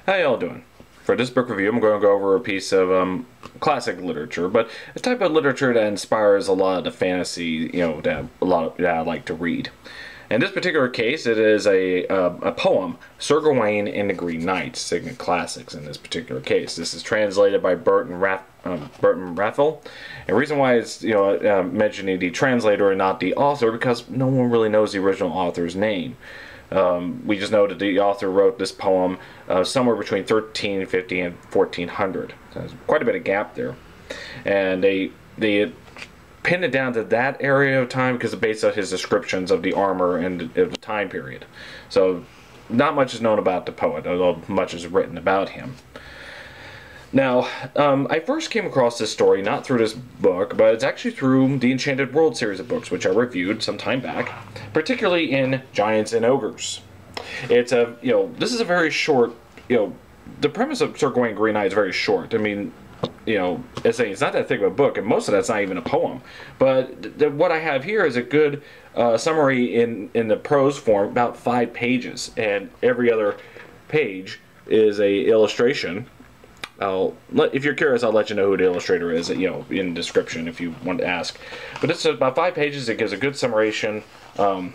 How y'all doing? For this book review, I'm going to go over a piece of classic literature, but a type of literature that inspires a lot of the fantasy, that I like to read. In this particular case, it is a poem, Sir Gawain and the Green Knight, Signet Classics in this particular case. This is translated by Burton Rathel. And the reason why it's mentioning the translator and not the author, because no one really knows the original author's name. We just know that the author wrote this poem somewhere between 1350 and 1400. So there's quite a bit of gap there. And they pinned it down to that area of time because it's based on his descriptions of the armor and the time period. So not much is known about the poet, although much is written about him. Now, I first came across this story not through this book, but it's actually through the Enchanted World series of books, which I reviewed some time back, particularly in Giants and Ogres. It's this is a very short, the premise of Sir Gawain Green Knight is very short. I mean, it's not that thick of a book, and most of that's not even a poem. But what I have here is a good summary in the prose form, about 5 pages, and every other page is a illustration. If you're curious, I'll let you know who the illustrator is, in the description if you want to ask. But it's about 5 pages. It gives a good summation of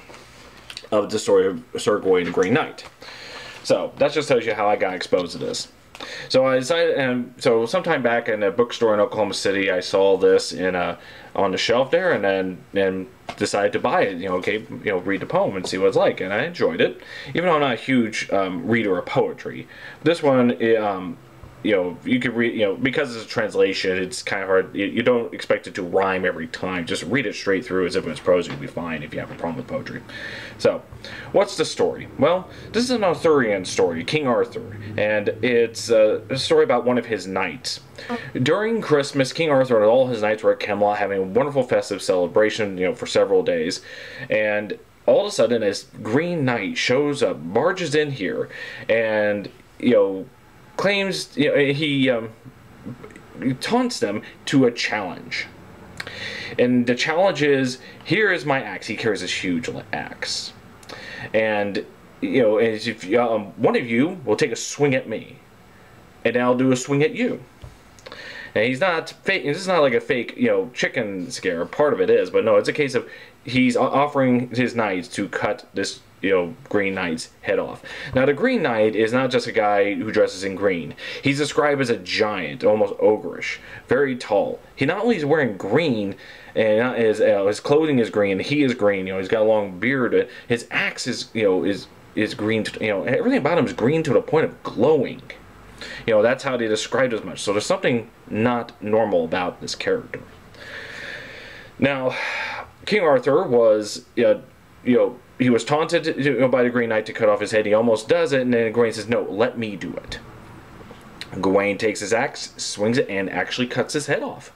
the story of Sir Gawain the Green Knight. So that just tells you how I got exposed to this. So I decided, and so sometime back in a bookstore in Oklahoma City, I saw this on the shelf there, and then decided to buy it. Read the poem and see what it's like, and I enjoyed it, even though I'm not a huge reader of poetry. This one, you could read, because it's a translation, it's kind of hard. You don't expect it to rhyme every time. Just read it straight through as if it was prose. You'll be fine if you have a problem with poetry. So, what's the story? Well, this is an Arthurian story, King Arthur, and it's a story about one of his knights. During Christmas, King Arthur and all his knights were at Camelot having a wonderful festive celebration, for several days, and all of a sudden, this Green Knight shows up, barges in here, and claims he taunts them to a challenge, and the challenge is, here is my axe. He carries this huge axe, and if one of you will take a swing at me, and I'll do a swing at you. And he's not fake. This is not like a fake chicken scare. Part of it is, but no, it's a case of he's offering his knights to cut this Green Knight's head off. Now, the Green Knight is not just a guy who dresses in green. He's described as a giant, almost ogreish, very tall. He not only is wearing green, and his clothing is green, he is green. He's got a long beard. His axe is green. Everything about him is green to the point of glowing. That's how they described it as much. So there's something not normal about this character. Now, King Arthur was, he was taunted by the Green Knight to cut off his head. He almost does it, and then Gawain says, "No, let me do it." Gawain takes his axe, swings it, and actually cuts his head off.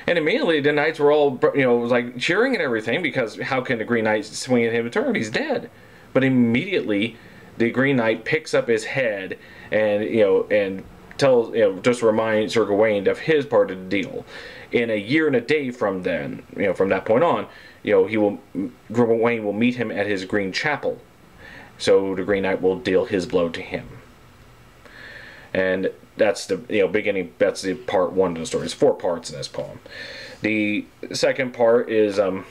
And immediately the knights were all, like cheering and everything, because how can the Green Knight swing at him in turn? He's dead. But immediately the Green Knight picks up his head and tells, just to remind Sir Gawain of his part of the deal. In a year and a day from then, from that point on, Gawain will meet him at his green chapel. So the Green Knight will deal his blow to him. And that's the beginning. That's the part 1 of the story. There's 4 parts in this poem. The second part is after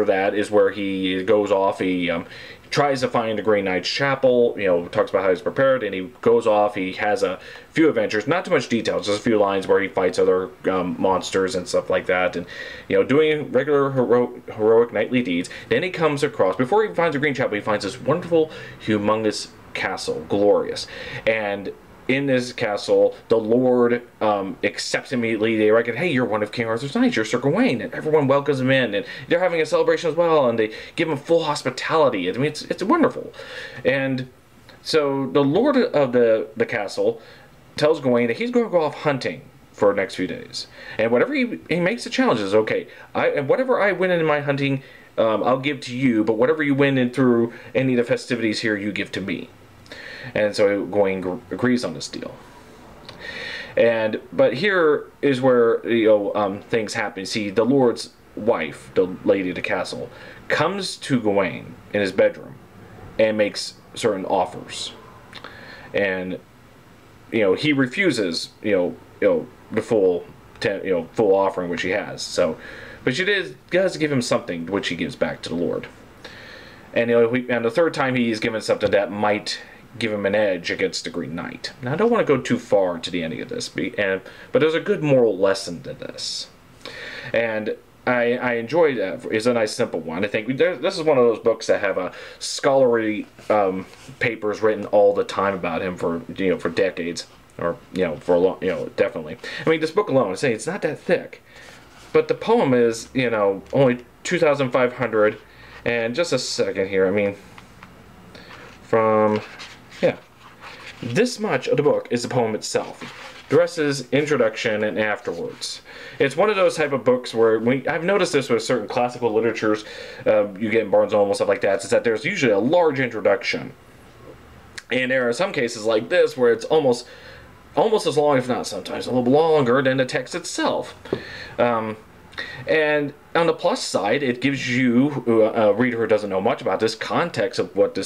that is where he goes off. He tries to find the Green Knight's chapel, talks about how he's prepared, and he goes off. He has a few adventures, not too much detail, just a few lines where he fights other monsters and stuff like that, and doing regular heroic knightly deeds. Then he comes across, before he finds the Green Chapel, he finds this wonderful, humongous castle, glorious, and in this castle, the Lord accepts immediately. They reckon, hey, you're one of King Arthur's knights. You're Sir Gawain, and everyone welcomes him in, and they're having a celebration as well, and they give him full hospitality. I mean, it's wonderful. And so the Lord of the castle tells Gawain that he's going to go off hunting for the next few days, and whatever he makes the challenge is okay. And whatever I win in my hunting, I'll give to you, but whatever you win in through any of the festivities here, you give to me. And so Gawain agrees on this deal. But here is where things happen. See, the Lord's wife, the lady of the castle, comes to Gawain in his bedroom and makes certain offers, and he refuses the full offering which he has. So, but she does give him something which he gives back to the Lord. And and the third time he's given something that might give him an edge against the Green Knight. Now I don't want to go too far into the ending of this, but there's a good moral lesson to this, and I enjoyed it. It's a nice simple one. I think this is one of those books that have scholarly papers written all the time about him for decades, or for a long, definitely. I mean, this book alone, I'm saying it's not that thick, but the poem is only 2,500. And just a second here, I mean, this much of the book is the poem itself. The rest is introduction and afterwards. It's one of those type of books where I've noticed this with certain classical literatures you get in Barnes & Noble, stuff like that, is that there's usually a large introduction. And there are some cases like this where it's almost as long, if not sometimes a little longer, than the text itself. And on the plus side, it gives you, a reader who doesn't know much about this, context of what the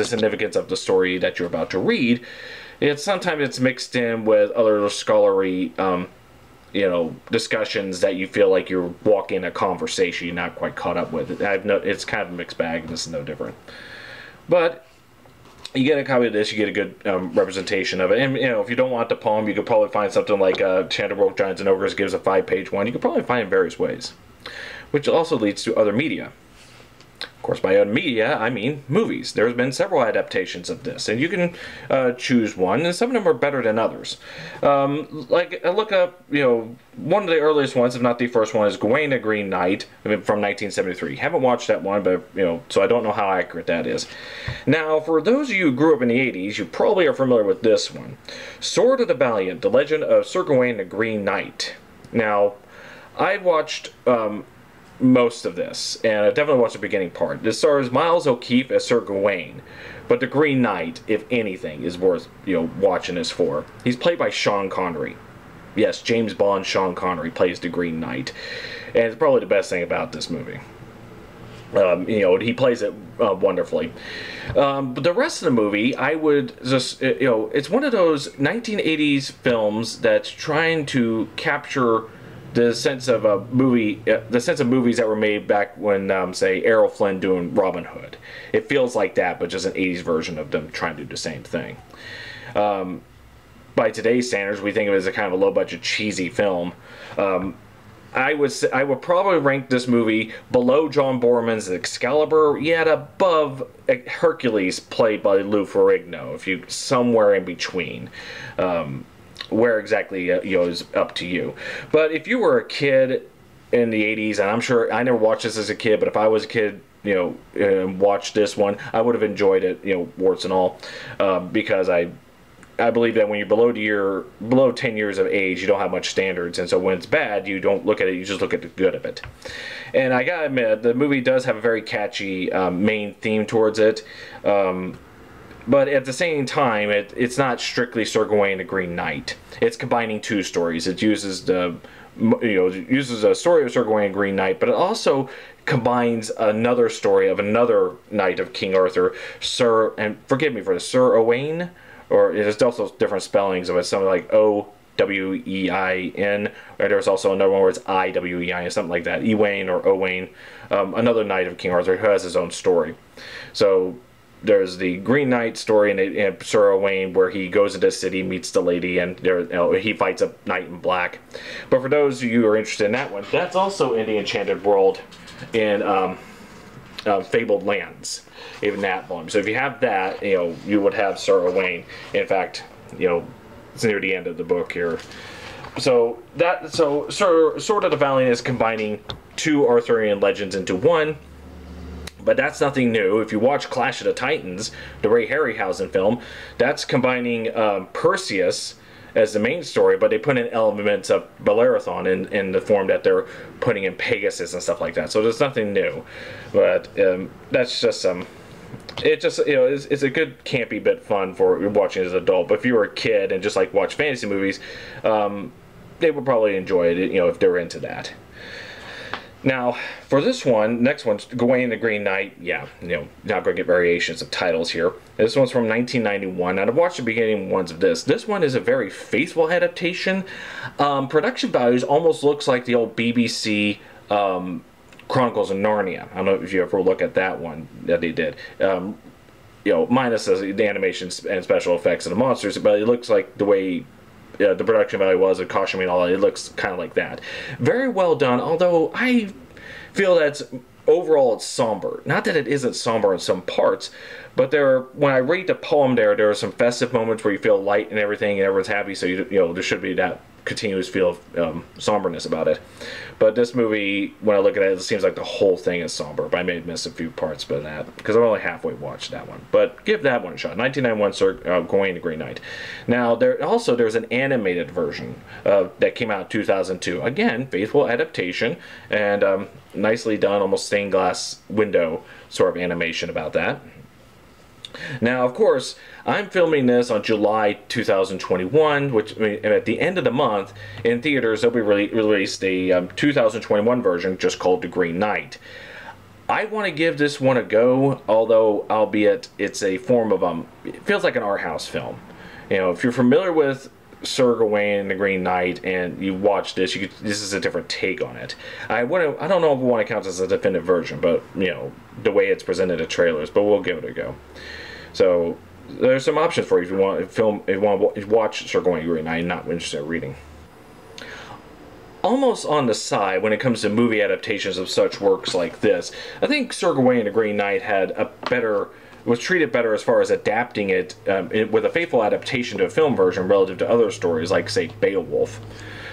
significance of the story that you're about to read. Sometimes it's mixed in with other scholarly, discussions that you feel like you're walking a conversation you're not quite caught up with. It's kind of a mixed bag, and this is no different. But you get a copy of this, you get a good representation of it. And, if you don't want the poem, you could probably find something like Chandelbrook, Giants and Ogres gives a 5-page one. You could probably find it in various ways, which also leads to other media. Of course, by other media, I mean movies. There's been several adaptations of this, and you can choose one, and some of them are better than others. Like, I look up, one of the earliest ones, if not the first one, is Gawain the Green Knight from 1973. Haven't watched that one, but, so I don't know how accurate that is. Now, for those of you who grew up in the 80s, you probably are familiar with this one. Sword of the Valiant, The Legend of Sir Gawain the Green Knight. Now, I watched most of this, and I definitely watched the beginning part. This stars Miles O'Keefe as Sir Gawain, but the Green Knight, if anything, is worth watching this for. He's played by Sean Connery. Yes, James Bond Sean Connery plays the Green Knight, and it's probably the best thing about this movie. He plays it wonderfully. But the rest of the movie, I would just, it's one of those 1980s films that's trying to capture the sense of a movie, the sense of movies that were made back when, say, Errol Flynn doing Robin Hood. It feels like that, but just an 80s version of them trying to do the same thing. By today's standards, we think of it as a kind of a low-budget, cheesy film. I would probably rank this movie below John Boorman's Excalibur, yet above Hercules, played by Lou Ferrigno, somewhere in between. Where exactly is up to you. But if you were a kid in the 80s, and I'm sure I never watched this as a kid, but if I was a kid, and watched this one, I would have enjoyed it, warts and all, because I believe that when you're below 10 years of age, you don't have much standards, and so when it's bad, you don't look at it, you just look at the good of it. And I gotta admit, the movie does have a very catchy main theme towards it. But at the same time, it's not strictly Sir Gawain the Green Knight. It's combining two stories. It uses uses a story of Sir Gawain the Green Knight, but it also combines another story of another knight of King Arthur, and forgive me for this, Sir Owain, or there's also different spellings of it, something like O-W-E-I-N, or there's also another one where it's I-W-E-I-N, something like that, Ewain or Owain, another knight of King Arthur who has his own story. So there's the Green Knight story and Sir Owain, where he goes into the city, meets the lady, and he fights a knight in black. But for those of you who are interested in that one, that's also in the Enchanted World in Fabled Lands, even that one. So if you have that, you would have Sir Owain. In fact, it's near the end of the book here. So Sword of the Valiant is combining two Arthurian legends into one. But that's nothing new. If you watch Clash of the Titans, the Ray Harryhausen film, that's combining Perseus as the main story, but they put in elements of Bellerophon in the form that they're putting in Pegasus and stuff like that. So there's nothing new. But that's just it's a good campy bit fun for watching as an adult. But if you were a kid and just watch fantasy movies, they would probably enjoy it, if they're into that. Now, for this one, next one's Gawain the Green Knight. Yeah, not going to get variations of titles here. This one's from 1991, and I've watched the beginning ones of this. This one is a very faithful adaptation. Production values almost looks like the old BBC Chronicles of Narnia. I don't know if you ever look at that one that they did. Minus the animations and special effects of the monsters, but it looks like the way the production value was, and costuming and all that, it looks kind of like that. Very well done, although I feel that overall it's somber. Not that it isn't somber in some parts, but when I read the poem there are some festive moments where you feel light and everything, and everyone's happy, so there should be that continuous feel of somberness about it. But this movie, when I look at it, it seems like the whole thing is somber, but I may miss a few parts by that, because I've only halfway watched that one. But give that one a shot. 1991, Gawain the Green Knight. Now, there's an animated version that came out in 2002. Again, faithful adaptation, and nicely done, almost stained glass window sort of animation about that. Now, of course, I'm filming this on July 2021, which at the end of the month, in theaters, they'll be released a 2021 version just called The Green Knight. I want to give this one a go, although, albeit it's a form of, it feels like an art house film. If you're familiar with Sir Gawain and the Green Knight, and you watch this, this is a different take on it. I don't know if we want to count this as a definitive version, but the way it's presented in trailers. But we'll give it a go. So there's some options for you if you want to film, if you want to watch Sir Gawain and the Green Knight and not interested in reading. Almost on the side, when it comes to movie adaptations of such works like this, I think Sir Gawain and the Green Knight was treated better as far as adapting it with a faithful adaptation to a film version relative to other stories like, say, Beowulf.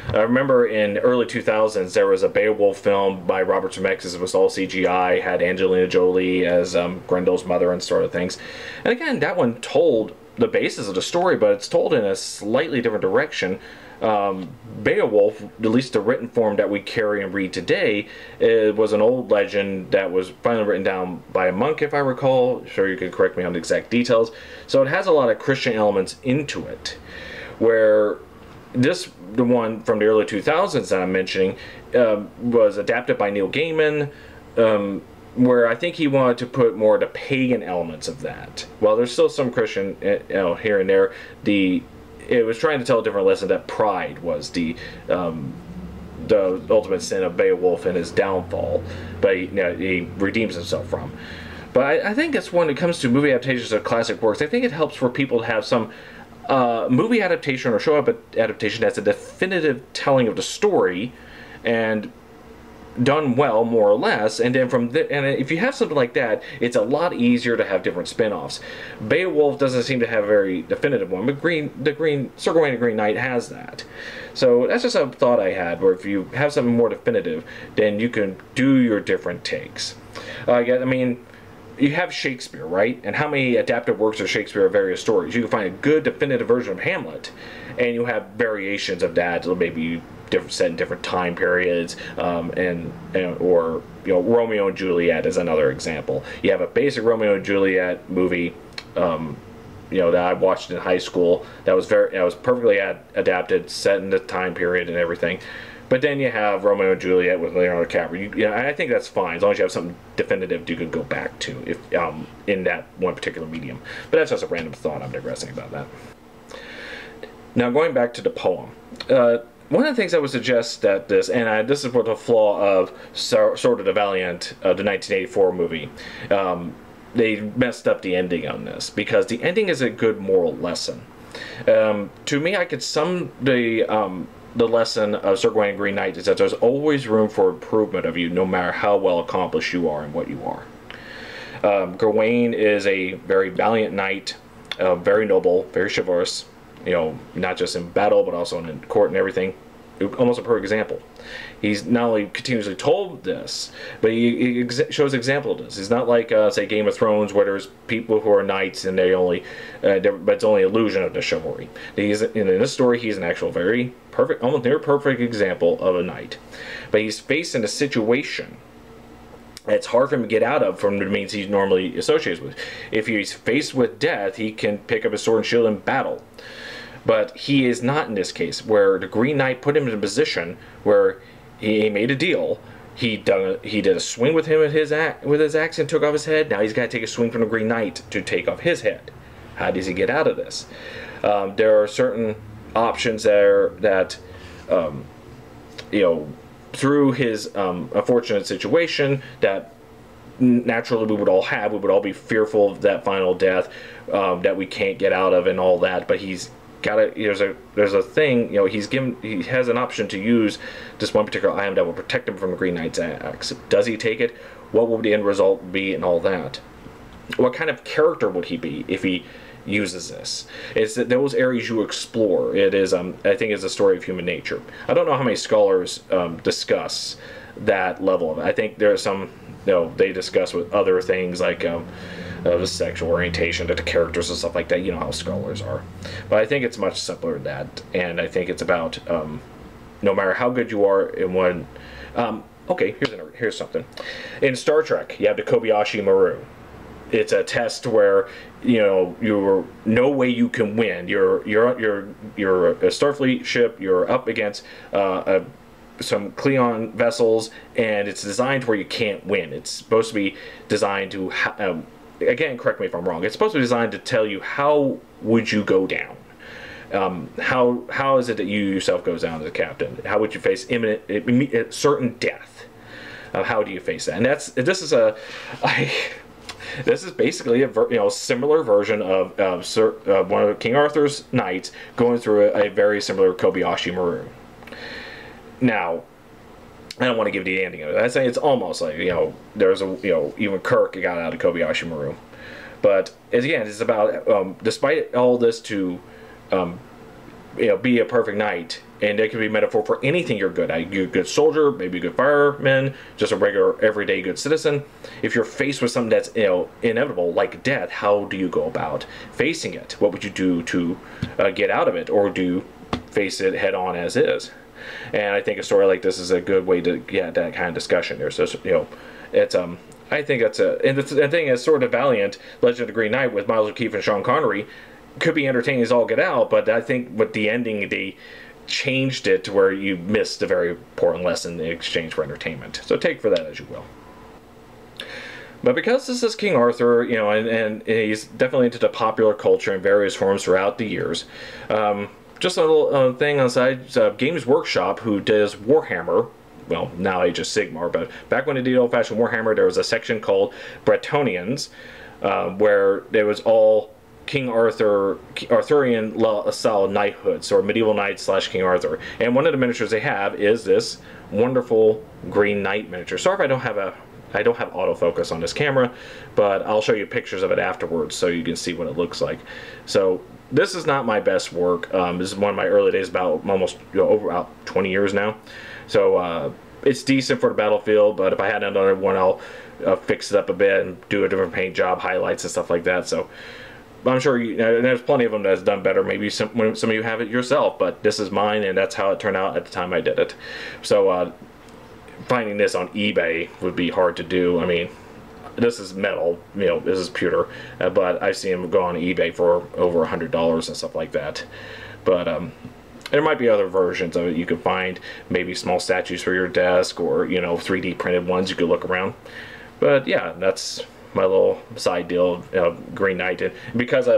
I remember in early 2000s there was a Beowulf film by Robert Zemeckis. It was all CGI, had Angelina Jolie as Grendel's mother and sort of things. And again, that one told the basis of the story, but it's told in a slightly different direction. Beowulf, at least the written form that we carry and read today, it was an old legend that was finally written down by a monk, if I recall. Sure, you can correct me on the exact details. So it has a lot of Christian elements into it, where the one from the early 2000s that I'm mentioning was adapted by Neil Gaiman, where I think he wanted to put more of the pagan elements of that. While there's still some Christian here and there, it was trying to tell a different lesson, that pride was the ultimate sin of Beowulf and his downfall, but he redeems himself from. But I think it's when it comes to movie adaptations of classic works, I think it helps for people to have some movie adaptation or show adaptation that's a definitive telling of the story and done well, more or less, and then and if you have something like that, it's a lot easier to have different spin-offs. Beowulf doesn't seem to have a very definitive one, but Sir Gawain and the Green Knight has that. So that's just a thought I had, where if you have something more definitive, then you can do your different takes. You have Shakespeare, right? And how many adapted works of Shakespeare of various stories? You can find a good definitive version of Hamlet, and you have variations of that, maybe set in different time periods, or Romeo and Juliet is another example. You have a basic Romeo and Juliet movie, that I watched in high school. That was perfectly adapted, set in the time period and everything. But then you have Romeo and Juliet with Leonardo DiCaprio. I think that's fine, as long as you have something definitive you can go back to in that one particular medium. But that's just a random thought. I'm digressing about that. Now, going back to the poem. One of the things I would suggest that this is what the flaw of Sword of the Valiant, the 1984 movie. They messed up the ending on this, because the ending is a good moral lesson. To me, I could sum the lesson of Sir Gawain and Green Knight is that there's always room for improvement of you, no matter how well accomplished you are and what you are. Gawain is a very valiant knight, very noble, very chivalrous, not just in battle, but also in court and everything. Almost a perfect example. He's not only continuously told this, but he shows example of this. He's not like, say, Game of Thrones, where there's people who are knights and but it's only illusion of the chivalry. In this story, he's an actual very perfect, almost near perfect example of a knight. But he's faced in a situation it's hard for him to get out of from the means he normally associates with. If he's faced with death, he can pick up his sword and shield in battle. But he is not in this case, where the Green Knight put him in a position where he made a deal he did a swing with him with his axe and took off his head. Now he's got to take a swing from the Green Knight to take off his head. How does he get out of this? There are certain options there that, you know, through his unfortunate situation that naturally we would all be fearful of that final death that we can't get out of and all that. But he's got a there's a thing, you know, he has an option to use this one particular item that will protect him from the Green Knight's axe. Does he take it? What will the end result be and all that? What kind of character would he be if he uses this? It's that those areas you explore. It is, I think, it's a story of human nature. I don't know how many scholars discuss that level of it. I think there are some, you know, they discuss with other things like the sexual orientation to the characters and stuff like that. You know how scholars are. But I think it's much simpler than that. And I think it's about no matter how good you are in one. Okay, here's something. In Star Trek, you have the Kobayashi Maru. It's a test where, you know, you're no way you can win. You're a Starfleet ship. You're up against some Klingon vessels, and it's designed where you can't win. It's supposed to be designed to again, correct me if I'm wrong. It's supposed to be designed to tell you how would you go down. How is it that you yourself goes down as a captain? How would you face certain death? How do you face that? And this is basically a similar version of one of King Arthur's knights going through a very similar Kobayashi Maru. Now, I don't want to give the ending of it. I say it's almost like, you know, there's a, you know, even Kirk got out of Kobayashi Maru. But again, it's about despite all this to you know, be a perfect knight, and it can be a metaphor for anything you're good at. You're a good soldier, maybe a good fireman, just a regular, everyday good citizen. If you're faced with something that's, you know, inevitable, like death, how do you go about facing it? What would you do to get out of it, or do you face it head on as is? And I think a story like this is a good way to get that kind of discussion there. So, you know, it's I think that's and the thing is, Sword of Valiant, Legend of the Green Knight with Miles O'Keefe and Sean Connery could be entertaining as all get out, but I think with the ending they changed it to where you missed a very important lesson in exchange for entertainment. So take for that as you will. But because this is King Arthur, you know, and he's definitely into the popular culture in various forms throughout the years. Just a little thing on the side, Games Workshop, who does Warhammer, well, now Age of Sigmar, but back when they did old-fashioned Warhammer, there was a section called Bretonnians, where there was all King Arthur, Arthurian style knighthoods, or medieval knights / King Arthur. And one of the miniatures they have is this wonderful Green Knight miniature. Sorry if I don't have autofocus on this camera, but I'll show you pictures of it afterwards so you can see what it looks like. So this is not my best work. This is one of my early days, about almost, you know, over about 20 years now. So it's decent for the battlefield, but if I had another one, I'll fix it up a bit and do a different paint job, highlights and stuff like that. So I'm sure there's plenty of them that's done better. Maybe some of you have it yourself, but this is mine, and that's how it turned out at the time I did it. So finding this on eBay would be hard to do. I mean, this is metal, you know, this is pewter, but I've seen them go on eBay for over $100 and stuff like that. But there might be other versions of it you could find, maybe small statues for your desk, or, you know, 3D printed ones you could look around. But yeah, that's my little side deal of Green Knight, and because I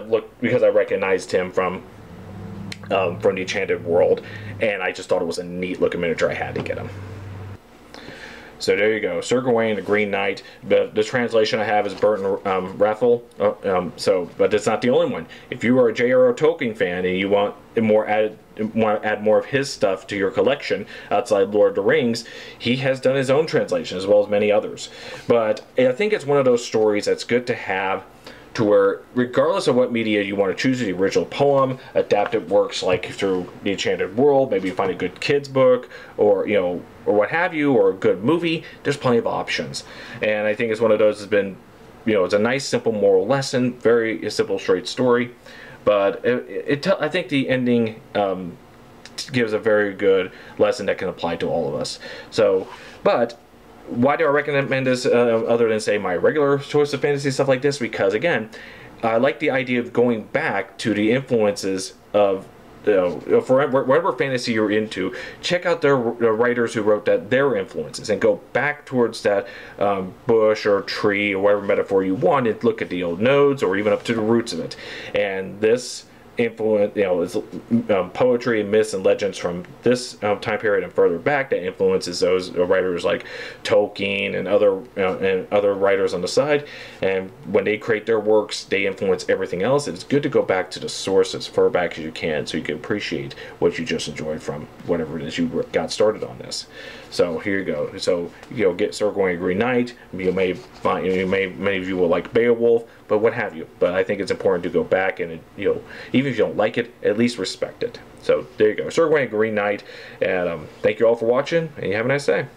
recognized him from the Enchanted World, and I just thought it was a neat looking miniature, I had to get him. So there you go, Sir Gawain, the Green Knight. The translation I have is Burton Raffle. But it's not the only one. If you are a J.R.R. Tolkien fan and you want to add more of his stuff to your collection outside Lord of the Rings, he has done his own translation as well as many others. But I think it's one of those stories that's good to have, to where regardless of what media you want to choose, the original poem, adapted works like through the Enchanted World, maybe you find a good kids book, or, you know, or what have you, or a good movie, there's plenty of options. And I think it's one of those that's been, you know, it's a nice simple moral lesson, very simple straight story, but I think the ending gives a very good lesson that can apply to all of us. So, but why do I recommend this other than, say, my regular choice of fantasy stuff like this? Because again, I like the idea of going back to the influences of for whatever fantasy you're into, check out the writers who wrote that, their influences, and go back towards that bush or tree or whatever metaphor you want, and look at the old nodes or even up to the roots of it. And this influence, is poetry and myths and legends from this time period and further back that influences those writers like Tolkien and other writers on the side. And when they create their works, they influence everything else. It's good to go back to the source as far back as you can, so you can appreciate what you just enjoyed from whatever it is you got started on this. So here you go. So start going to Green Knight. You may find, many of you will like Beowulf, but what have you. But I think it's important to go back and even if you don't like it, at least respect it. So there you go. Start going to Green Knight, and thank you all for watching, and you have a nice day.